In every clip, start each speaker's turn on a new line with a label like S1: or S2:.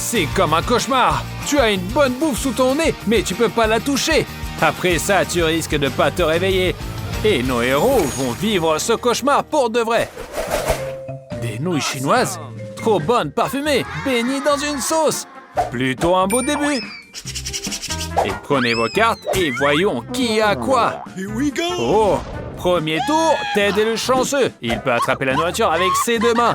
S1: C'est comme un cauchemar. Tu as une bonne bouffe sous ton nez, mais tu peux pas la toucher. Après ça, tu risques de pas te réveiller. Et nos héros vont vivre ce cauchemar pour de vrai. Des nouilles chinoises, trop bonnes, parfumées, baignées dans une sauce. Plutôt un beau début. Et prenez vos cartes et voyons qui a quoi. Oh, premier tour, Ted est le chanceux. Il peut attraper la nourriture avec ses deux mains.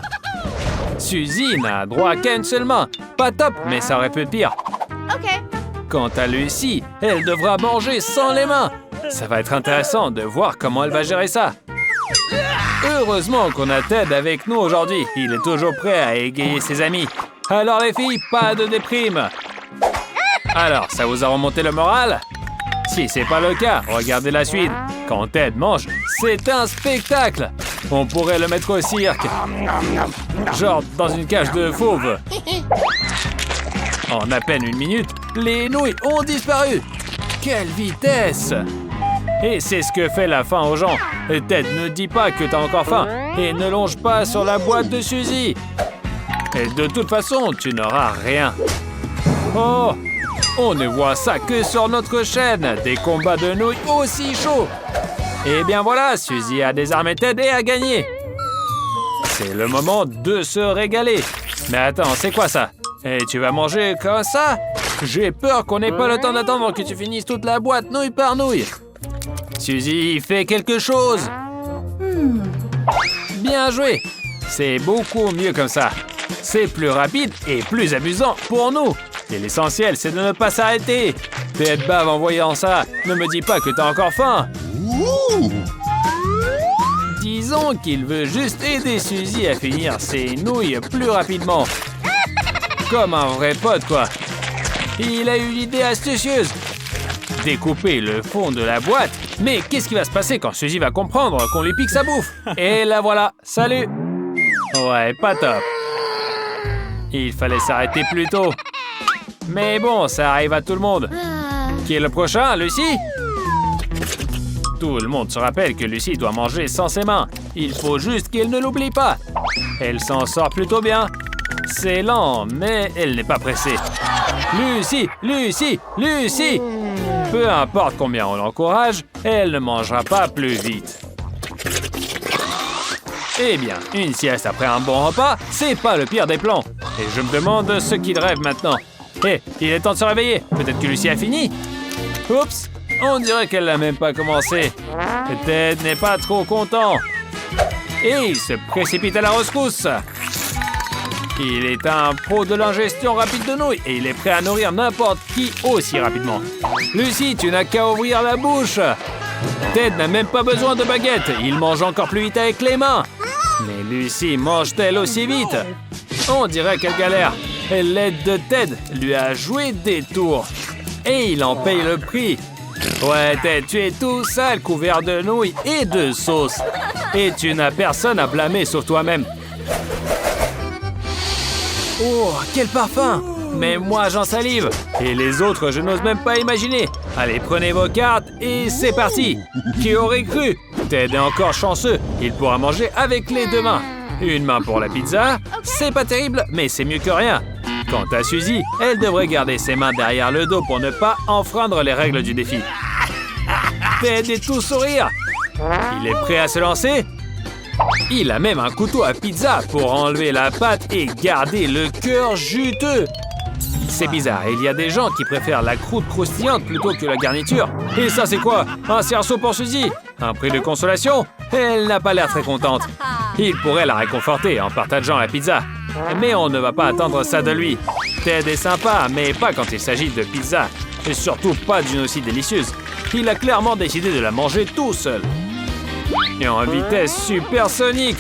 S1: Suzy n'a droit qu'à une seule main. Pas top, mais ça aurait pu être pire.
S2: OK.
S1: Quant à Lucy, elle devra manger sans les mains. Ça va être intéressant de voir comment elle va gérer ça. Heureusement qu'on a Ted avec nous aujourd'hui. Il est toujours prêt à égayer ses amis. Alors les filles, pas de déprime. Alors, ça vous a remonté le moral? Si c'est pas le cas, regardez la suite. Quand Ted mange, c'est un spectacle. On pourrait le mettre au cirque. Genre dans une cage de fauves. En à peine une minute, les nouilles ont disparu. Quelle vitesse! Et c'est ce que fait la faim aux gens. Ted, ne dis pas que t'as encore faim et ne longe pas sur la boîte de Suzy. Et de toute façon, tu n'auras rien. Oh! On ne voit ça que sur notre chaîne. Des combats de nouilles aussi chauds. Et bien voilà, Suzy a désarmé Ted et a gagné. C'est le moment de se régaler. Mais attends, c'est quoi ça? Et tu vas manger comme ça? J'ai peur qu'on n'ait pas le temps d'attendre que tu finisses toute la boîte nouille par nouille. Suzy, fais quelque chose. Bien joué. C'est beaucoup mieux comme ça. C'est plus rapide et plus amusant pour nous. Et l'essentiel, c'est de ne pas s'arrêter. Ted bave en voyant ça. Ne me dis pas que t'as encore faim. Disons qu'il veut juste aider Suzy à finir ses nouilles plus rapidement. Comme un vrai pote, quoi. Il a eu l'idée astucieuse. Découper le fond de la boîte. Mais qu'est-ce qui va se passer quand Suzy va comprendre qu'on lui pique sa bouffe? Et la voilà. Salut. Ouais, pas top. Il fallait s'arrêter plus tôt. Mais bon, ça arrive à tout le monde. Qui est le prochain, Lucy? Tout le monde se rappelle que Lucy doit manger sans ses mains. Il faut juste qu'elle ne l'oublie pas. Elle s'en sort plutôt bien. C'est lent, mais elle n'est pas pressée. Lucy, Lucy, Lucy! Peu importe combien on l'encourage, elle ne mangera pas plus vite. Eh bien, une sieste après un bon repas, c'est pas le pire des plans. Et je me demande ce qu'il rêve maintenant. Hé, il est temps de se réveiller. Peut-être que Lucy a fini. Oups, on dirait qu'elle n'a même pas commencé. Ted n'est pas trop content. Et il se précipite à la rescousse. Il est un pro de l'ingestion rapide de nouilles et il est prêt à nourrir n'importe qui aussi rapidement. Lucy, tu n'as qu'à ouvrir la bouche. Ted n'a même pas besoin de baguette. Il mange encore plus vite avec les mains. Mais Lucy mange-t-elle aussi vite? On dirait qu'elle galère. L'aide de Ted lui a joué des tours. Et il en paye le prix. Ouais, Ted, tu es tout sale, couvert de nouilles et de sauce. Et tu n'as personne à blâmer sauf toi-même. Oh, quel parfum! Mais moi, j'en salive. Et les autres, je n'ose même pas imaginer. Allez, prenez vos cartes et c'est parti. Qui aurait cru? Ted est encore chanceux. Il pourra manger avec les deux mains. Une main pour la pizza. C'est pas terrible, mais c'est mieux que rien. Quant à Suzy, elle devrait garder ses mains derrière le dos pour ne pas enfreindre les règles du défi. Ted est tout sourire. Il est prêt à se lancer? Il a même un couteau à pizza pour enlever la pâte et garder le cœur juteux. C'est bizarre, il y a des gens qui préfèrent la croûte croustillante plutôt que la garniture. Et ça, c'est quoi? Un cerceau pour Suzy? Un prix de consolation? Elle n'a pas l'air très contente. Il pourrait la réconforter en partageant la pizza. Mais on ne va pas attendre ça de lui. Ted est sympa, mais pas quand il s'agit de pizza. Et surtout pas d'une aussi délicieuse. Il a clairement décidé de la manger tout seul. Et en vitesse supersonique.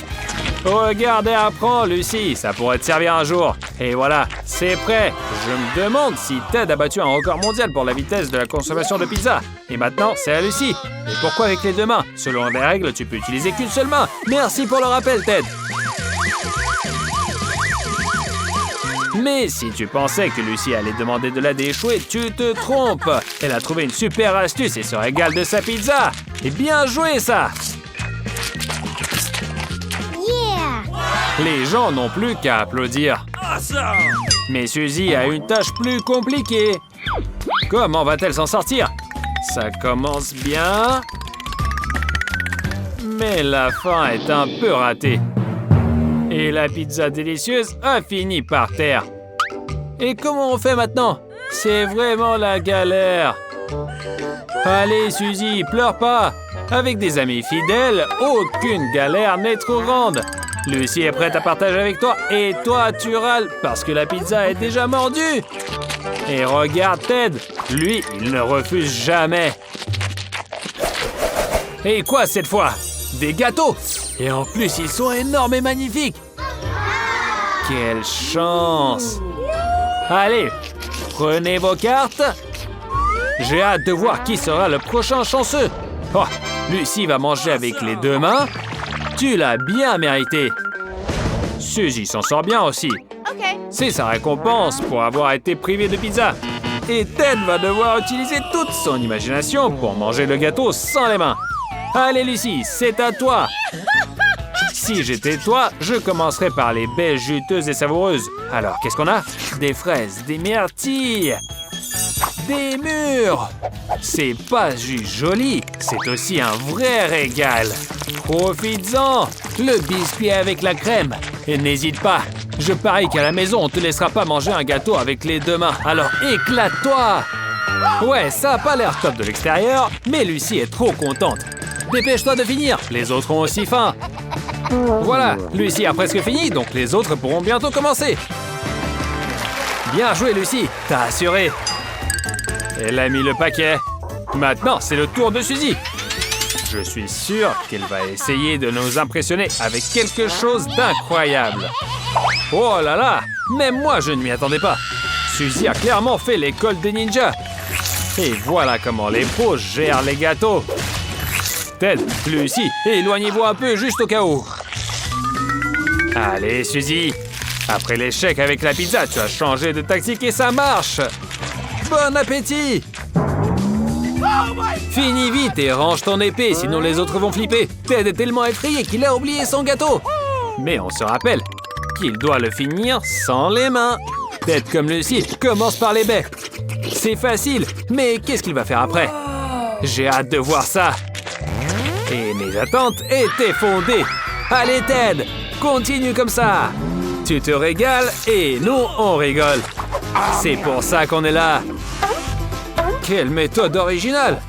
S1: Regarde et apprends, Lucy. Ça pourrait te servir un jour. Et voilà, c'est prêt. Je me demande si Ted a battu un record mondial pour la vitesse de la consommation de pizza. Et maintenant, c'est à Lucy. Et pourquoi avec les deux mains? Selon les règles, tu peux utiliser qu'une seule main. Merci pour le rappel, Ted. Mais si tu pensais que Lucy allait demander de l'aide échouée, tu te trompes. Elle a trouvé une super astuce et se régale de sa pizza. Et bien joué, ça! Les gens n'ont plus qu'à applaudir. Mais Suzy a une tâche plus compliquée. Comment va-t-elle s'en sortir? Ça commence bien. Mais la fin est un peu ratée. Et la pizza délicieuse a fini par terre. Et comment on fait maintenant? C'est vraiment la galère. Allez, Suzy, pleure pas. Avec des amis fidèles, aucune galère n'est trop grande. Lucy est prête à partager avec toi et toi, tu râles parce que la pizza est déjà mordue. Et regarde Ted, lui, il ne refuse jamais. Et quoi cette fois? Des gâteaux! Et en plus, ils sont énormes et magnifiques. Quelle chance! Allez, prenez vos cartes. J'ai hâte de voir qui sera le prochain chanceux. Oh, Lucy va manger avec les deux mains. Tu l'as bien mérité. Suzy s'en sort bien aussi. C'est sa récompense pour avoir été privé de pizza. Et Ted va devoir utiliser toute son imagination pour manger le gâteau sans les mains. Allez Lucy, c'est à toi. Si j'étais toi, je commencerais par les baies juteuses et savoureuses. Alors, qu'est-ce qu'on a? Des fraises, des myrtilles, des mûres. C'est pas juste joli, c'est aussi un vrai régal. Profites-en, le biscuit avec la crème. Et n'hésite pas, je parie qu'à la maison, on te laissera pas manger un gâteau avec les deux mains. Alors éclate-toi! Ouais, ça a pas l'air top de l'extérieur, mais Lucy est trop contente. Dépêche-toi de finir, les autres ont aussi faim. Voilà, Lucy a presque fini, donc les autres pourront bientôt commencer. Bien joué, Lucy, t'as assuré. Elle a mis le paquet. Maintenant, c'est le tour de Suzy. Je suis sûr qu'elle va essayer de nous impressionner avec quelque chose d'incroyable. Oh là là, même moi, je ne m'y attendais pas. Suzy a clairement fait l'école des ninjas. Et voilà comment les pros gèrent les gâteaux. Ted, Lucy, éloignez-vous un peu juste au cas où. Allez, Suzy. Après l'échec avec la pizza, tu as changé de tactique et ça marche. Bon appétit! Finis vite et range ton épée, sinon les autres vont flipper. Ted est tellement effrayé qu'il a oublié son gâteau. Mais on se rappelle qu'il doit le finir sans les mains. Ted comme Lucy commence par les baies. C'est facile, mais qu'est-ce qu'il va faire après? J'ai hâte de voir ça. Et mes attentes étaient fondées. Allez Ted, continue comme ça. Tu te régales et nous, on rigole. C'est pour ça qu'on est là. Quelle méthode originale!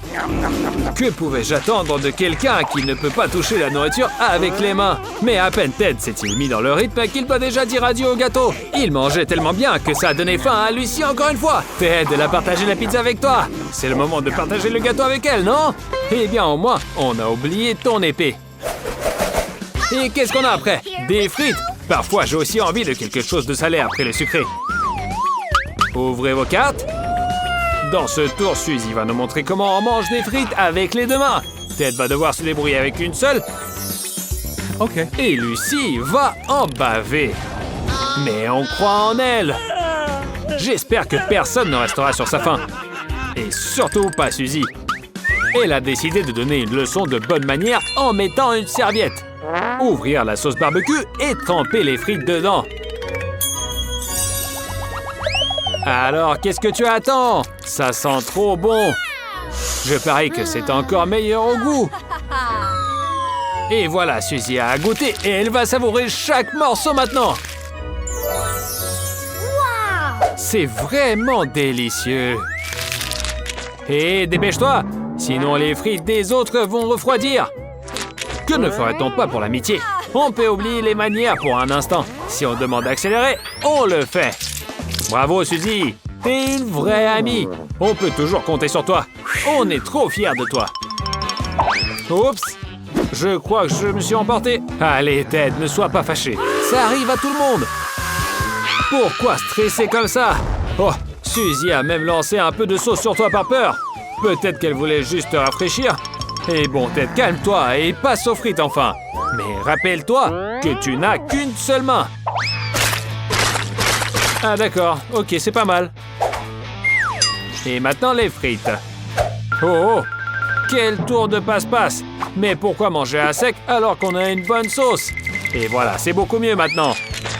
S1: Que pouvais-je attendre de quelqu'un qui ne peut pas toucher la nourriture avec les mains? Mais à peine Ted s'est-il mis dans le rythme qu'il doit déjà dire adieu au gâteau. Il mangeait tellement bien que ça a donné faim à Lucy encore une fois. Ted, elle a partagé la pizza avec toi. C'est le moment de partager le gâteau avec elle, non? Eh bien, au moins, on a oublié ton épée. Et qu'est-ce qu'on a après? Des frites. Parfois, j'ai aussi envie de quelque chose de salé après le sucré. Ouvrez vos cartes. Dans ce tour, Suzy va nous montrer comment on mange des frites avec les deux mains. Ted va devoir se débrouiller avec une seule. Ok. Et Lucy va en baver. Mais on croit en elle. J'espère que personne ne restera sur sa faim. Et surtout pas Suzy. Elle a décidé de donner une leçon de bonne manière en mettant une serviette. Ouvrir la sauce barbecue et tremper les frites dedans. Alors, qu'est-ce que tu attends? Ça sent trop bon. Je parie que c'est encore meilleur au goût. Et voilà, Suzy a goûté et elle va savourer chaque morceau maintenant. C'est vraiment délicieux. Et dépêche-toi, sinon les frites des autres vont refroidir. Que ne ferait-on pas pour l'amitié? On peut oublier les manières pour un instant. Si on demande d'accélérer, on le fait. Bravo, Suzy! T'es une vraie amie! On peut toujours compter sur toi. On est trop fiers de toi. Oups! Je crois que je me suis emporté. Allez, Ted, ne sois pas fâché. Ça arrive à tout le monde. Pourquoi stresser comme ça? Oh, Suzy a même lancé un peu de sauce sur toi par peur. Peut-être qu'elle voulait juste te rafraîchir. Et bon, Ted, calme-toi et passe aux frites enfin. Mais rappelle-toi que tu n'as qu'une seule main. Ah d'accord, ok, c'est pas mal. Et maintenant les frites. Oh, oh, quel tour de passe-passe. Mais pourquoi manger à sec alors qu'on a une bonne sauce? Et voilà, c'est beaucoup mieux maintenant.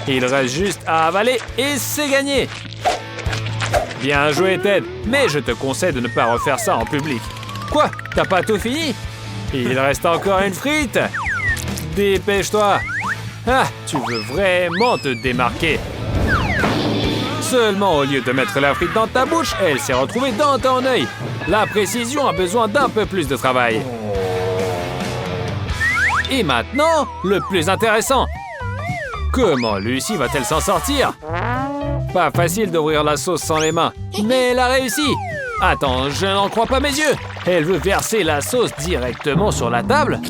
S1: Il reste juste à avaler et c'est gagné. Bien joué, Ted, mais je te conseille de ne pas refaire ça en public. Quoi? T'as pas tout fini? Il reste encore une frite. Dépêche-toi. Ah, tu veux vraiment te démarquer. Seulement, au lieu de mettre la frite dans ta bouche, elle s'est retrouvée dans ton œil. La précision a besoin d'un peu plus de travail. Et maintenant, le plus intéressant. Comment Lucy va-t-elle s'en sortir? Pas facile d'ouvrir la sauce sans les mains, mais elle a réussi. Attends, je n'en crois pas mes yeux. Elle veut verser la sauce directement sur la table?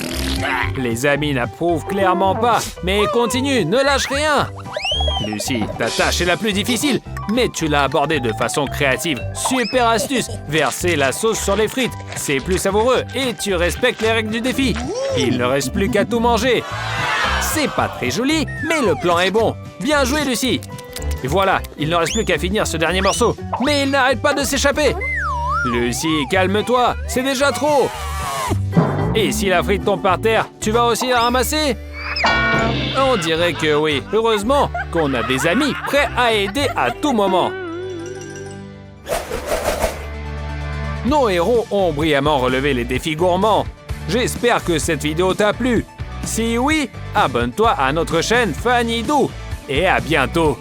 S1: Les amis n'approuvent clairement pas, mais continue, ne lâche rien. Lucy, ta tâche est la plus difficile, mais tu l'as abordée de façon créative. Super astuce, verser la sauce sur les frites, c'est plus savoureux et tu respectes les règles du défi. Il ne reste plus qu'à tout manger. C'est pas très joli, mais le plan est bon. Bien joué, Lucy. Et voilà, il ne reste plus qu'à finir ce dernier morceau. Mais il n'arrête pas de s'échapper. Lucy, calme-toi, c'est déjà trop. Et si la frite tombe par terre, tu vas aussi la ramasser? On dirait que oui. Heureusement qu'on a des amis prêts à aider à tout moment. Nos héros ont brillamment relevé les défis gourmands. J'espère que cette vidéo t'a plu. Si oui, abonne-toi à notre chaîne Fanny Dou. Et à bientôt.